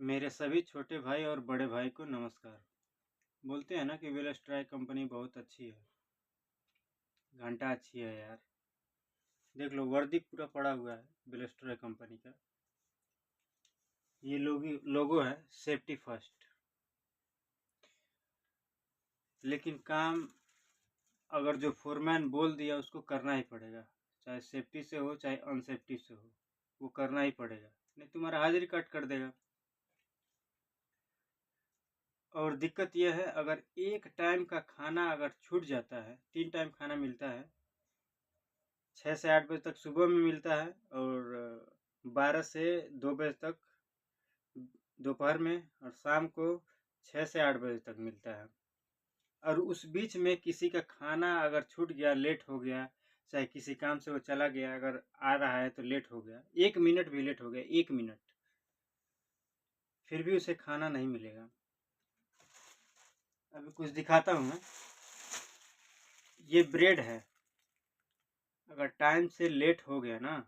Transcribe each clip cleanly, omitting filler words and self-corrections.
मेरे सभी छोटे भाई और बड़े भाई को नमस्कार। बोलते हैं ना कि व्हील स्ट्राइक कंपनी बहुत अच्छी है। घंटा अच्छी है यार। देख लो वर्दी पूरा पड़ा हुआ है व्हील स्ट्राइक कंपनी का। ये लोगो है सेफ्टी फर्स्ट। लेकिन काम अगर जो फोरमैन बोल दिया उसको करना ही पड़ेगा, चाहे सेफ्टी से हो चाहे अनसेफ्टी से हो, वो करना ही पड़ेगा, नहीं तुम्हारा हाजिरी कट कर देगा। और दिक्कत यह है, अगर एक टाइम का खाना अगर छूट जाता है, 3 टाइम खाना मिलता है, 6 से 8 बजे तक सुबह में मिलता है और 12 से 2 बजे तक दोपहर में, और शाम को 6 से 8 बजे तक मिलता है। और उस बीच में किसी का खाना अगर छूट गया, लेट हो गया, चाहे किसी काम से वो चला गया, अगर आ रहा है तो लेट हो गया, 1 मिनट भी लेट हो गया, 1 मिनट, फिर भी उसे खाना नहीं मिलेगा। अभी कुछ दिखाता हूँ मैं। ये ब्रेड है, अगर टाइम से लेट हो गया ना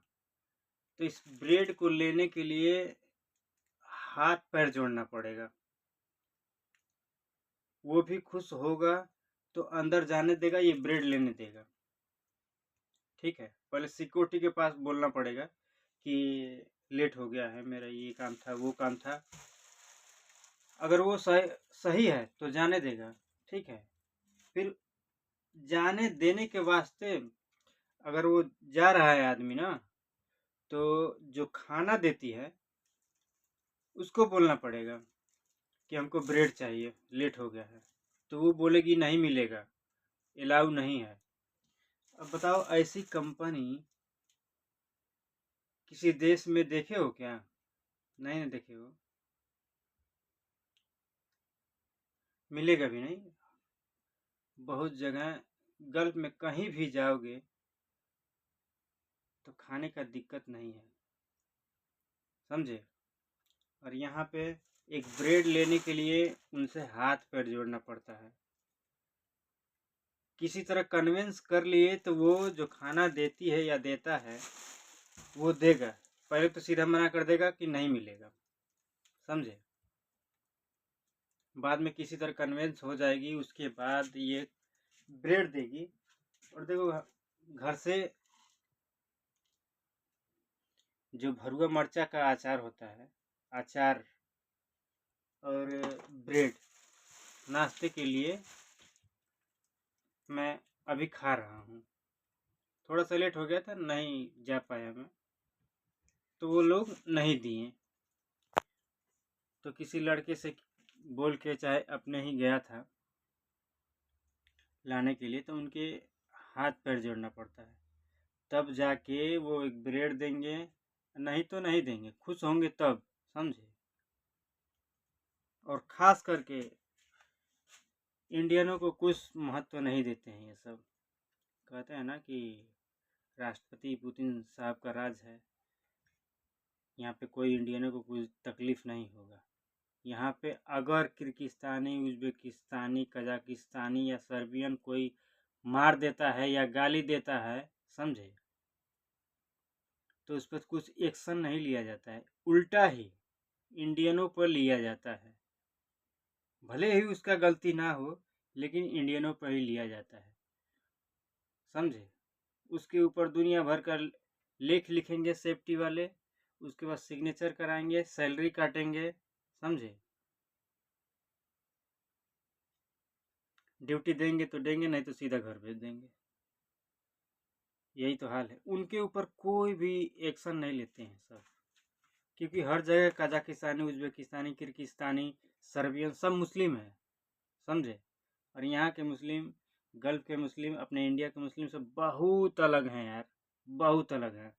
तो इस ब्रेड को लेने के लिए हाथ पैर जोड़ना पड़ेगा। वो भी खुश होगा तो अंदर जाने देगा, ये ब्रेड लेने देगा। ठीक है, पहले सिक्योरिटी के पास बोलना पड़ेगा कि लेट हो गया है, मेरा ये काम था वो काम था। अगर वो सही है तो जाने देगा। ठीक है, फिर जाने देने के वास्ते अगर वो जा रहा है आदमी ना, तो जो खाना देती है उसको बोलना पड़ेगा कि हमको ब्रेड चाहिए, लेट हो गया है। तो वो बोलेगी नहीं मिलेगा, अलाउ नहीं है। अब बताओ, ऐसी कंपनी किसी देश में देखे हो क्या? नहीं देखे हो, मिलेगा भी नहीं। बहुत जगह गल्फ में कहीं भी जाओगे तो खाने का दिक्कत नहीं है, समझे। और यहाँ पे एक ब्रेड लेने के लिए उनसे हाथ पैर जोड़ना पड़ता है। किसी तरह कन्विंस कर लिए तो वो जो खाना देती है या देता है वो देगा। पहले तो सीधा मना कर देगा कि नहीं मिलेगा, समझे। बाद में किसी तरह कन्विंस हो जाएगी, उसके बाद ये ब्रेड देगी। और देखो, घर से जो भरुआ मरचा का अचार होता है, अचार और ब्रेड नाश्ते के लिए मैं अभी खा रहा हूँ। थोड़ा सा लेट हो गया था, नहीं जा पाया मैं, तो वो लोग नहीं दिए। तो किसी लड़के से बोल के, चाहे अपने ही गया था लाने के लिए, तो उनके हाथ पैर जोड़ना पड़ता है, तब जाके वो एक ब्रेड देंगे, नहीं तो नहीं देंगे। खुश होंगे तब, समझे। और खास करके इंडियनों को कुछ महत्व नहीं देते हैं ये सब। कहते हैं ना कि राष्ट्रपति पुतिन साहब का राज है, यहाँ पे कोई इंडियनों को कुछ तकलीफ नहीं होगा। यहाँ पे अगर किर्गिस्तानी, उज्बेकिस्तानी, कजाकिस्तानी या सर्बियन कोई मार देता है या गाली देता है, समझे, तो उस पर कुछ एक्शन नहीं लिया जाता है, उल्टा ही इंडियनों पर लिया जाता है। भले ही उसका गलती ना हो, लेकिन इंडियनों पर ही लिया जाता है, समझे। उसके ऊपर दुनिया भर का लेख लिखेंगे सेफ्टी वाले, उसके बाद सिग्नेचर कराएंगे, सैलरी काटेंगे, समझे। ड्यूटी देंगे तो देंगे, नहीं तो सीधा घर भेज देंगे। यही तो हाल है। उनके ऊपर कोई भी एक्शन नहीं लेते हैं सब, क्योंकि हर जगह कजाकिस्तानी, उज्बेकिस्तानी, किर्गिस्तानी, सर्बियन सब मुस्लिम है, समझे। और यहाँ के मुस्लिम, गल्फ के मुस्लिम, अपने इंडिया के मुस्लिम से बहुत अलग हैं यार, बहुत अलग हैं।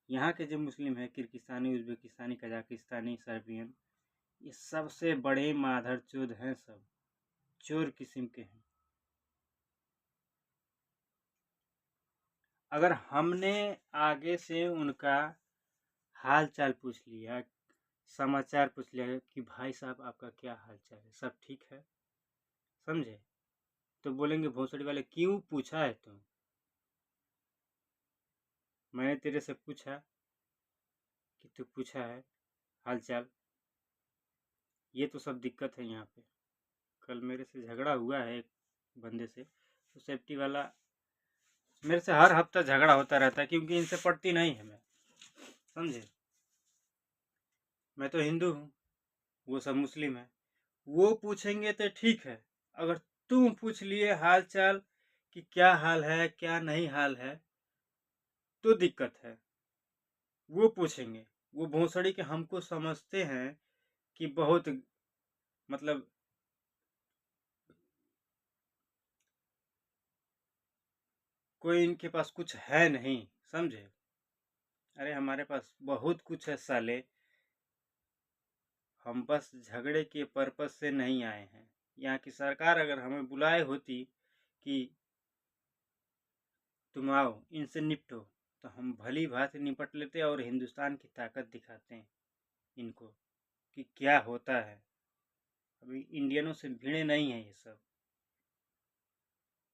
यहाँ के जो मुस्लिम है, किर्गिस्तानी, उज्बेकिस्तानी, कजाकिस्तानी, सर्बियन, ये सबसे बड़े माधरचोद हैं, सब चोर किस्म के हैं। अगर हमने आगे से उनका हाल चाल पूछ लिया, समाचार पूछ लिया कि भाई साहब आपका क्या हाल चाल है, सब ठीक है, समझे, तो बोलेंगे भोसड़ी वाले क्यों पूछा है तुम? मैंने तेरे से पूछा कि कि तू पूछा है हाल चाल। ये तो सब दिक्कत है यहाँ पे। कल मेरे से झगड़ा हुआ है एक बंदे से, तो सेफ्टी वाला मेरे से हर हफ्ता झगड़ा होता रहता है, क्योंकि इनसे पड़ती नहीं है मैं, समझे। मैं तो हिंदू हूँ, वो सब मुस्लिम है। वो पूछेंगे तो ठीक है, अगर तुम पूछ लिए हाल चाल कि क्या हाल है क्या नहीं हाल है, तो दिक्कत है। वो पूछेंगे, वो भोसड़ी के हमको समझते हैं कि बहुत, मतलब कोई इनके पास कुछ है नहीं, समझे। अरे हमारे पास बहुत कुछ है साले। हम बस झगड़े के पर्पस से नहीं आए हैं। यहाँ की सरकार अगर हमें बुलाए होती कि तुम आओ इनसे निपटो, तो हम भली भांति निपट लेते और हिंदुस्तान की ताकत दिखाते हैं इनको कि क्या होता है। अभी इंडियनों से भिड़े नहीं है ये सब,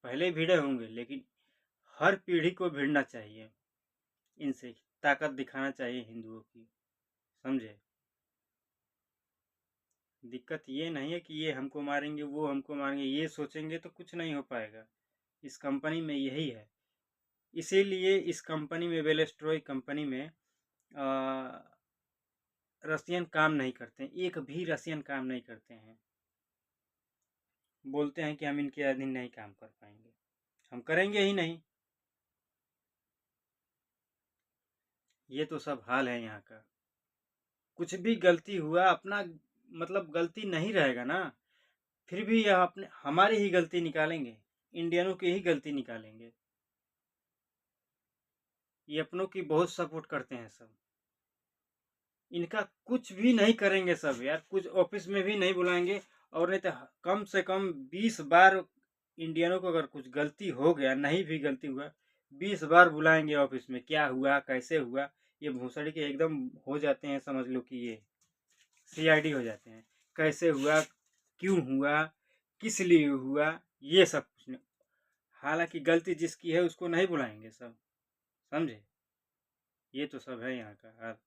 पहले भिड़े होंगे, लेकिन हर पीढ़ी को भिड़ना चाहिए इनसे, ताकत दिखाना चाहिए हिंदुओं की, समझे। दिक्कत ये नहीं है कि ये हमको मारेंगे वो हमको मारेंगे, ये सोचेंगे तो कुछ नहीं हो पाएगा। इस कंपनी में यही है, इसीलिए इस कंपनी में, वेलेस्ट्रॉय कंपनी में रसियन काम नहीं करते हैं, एक भी रसियन काम नहीं करते हैं। बोलते हैं कि हम इनके अधीन नहीं काम कर पाएंगे, हम करेंगे ही नहीं। ये तो सब हाल है यहाँ का। कुछ भी गलती हुआ अपना, मतलब गलती नहीं रहेगा ना, फिर भी यह अपने हमारी ही गलती निकालेंगे, इंडियनों की ही गलती निकालेंगे। ये अपनों की बहुत सपोर्ट करते हैं सब, इनका कुछ भी नहीं करेंगे सब यार, कुछ ऑफिस में भी नहीं बुलाएंगे। और नहीं तो कम से कम 20 बार इंडियनों को अगर कुछ गलती हो गया, नहीं भी गलती हुआ, 20 बार बुलाएंगे ऑफिस में, क्या हुआ कैसे हुआ। ये भूसड़ी के एकदम हो जाते हैं, समझ लो कि ये सीआईडी हो जाते हैं, कैसे हुआ, क्यों हुआ, किस लिए हुआ, ये सब पूछने। हालांकि गलती जिसकी है उसको नहीं बुलाएंगे सब, समझे। ये तो सब है यहाँ का हाल।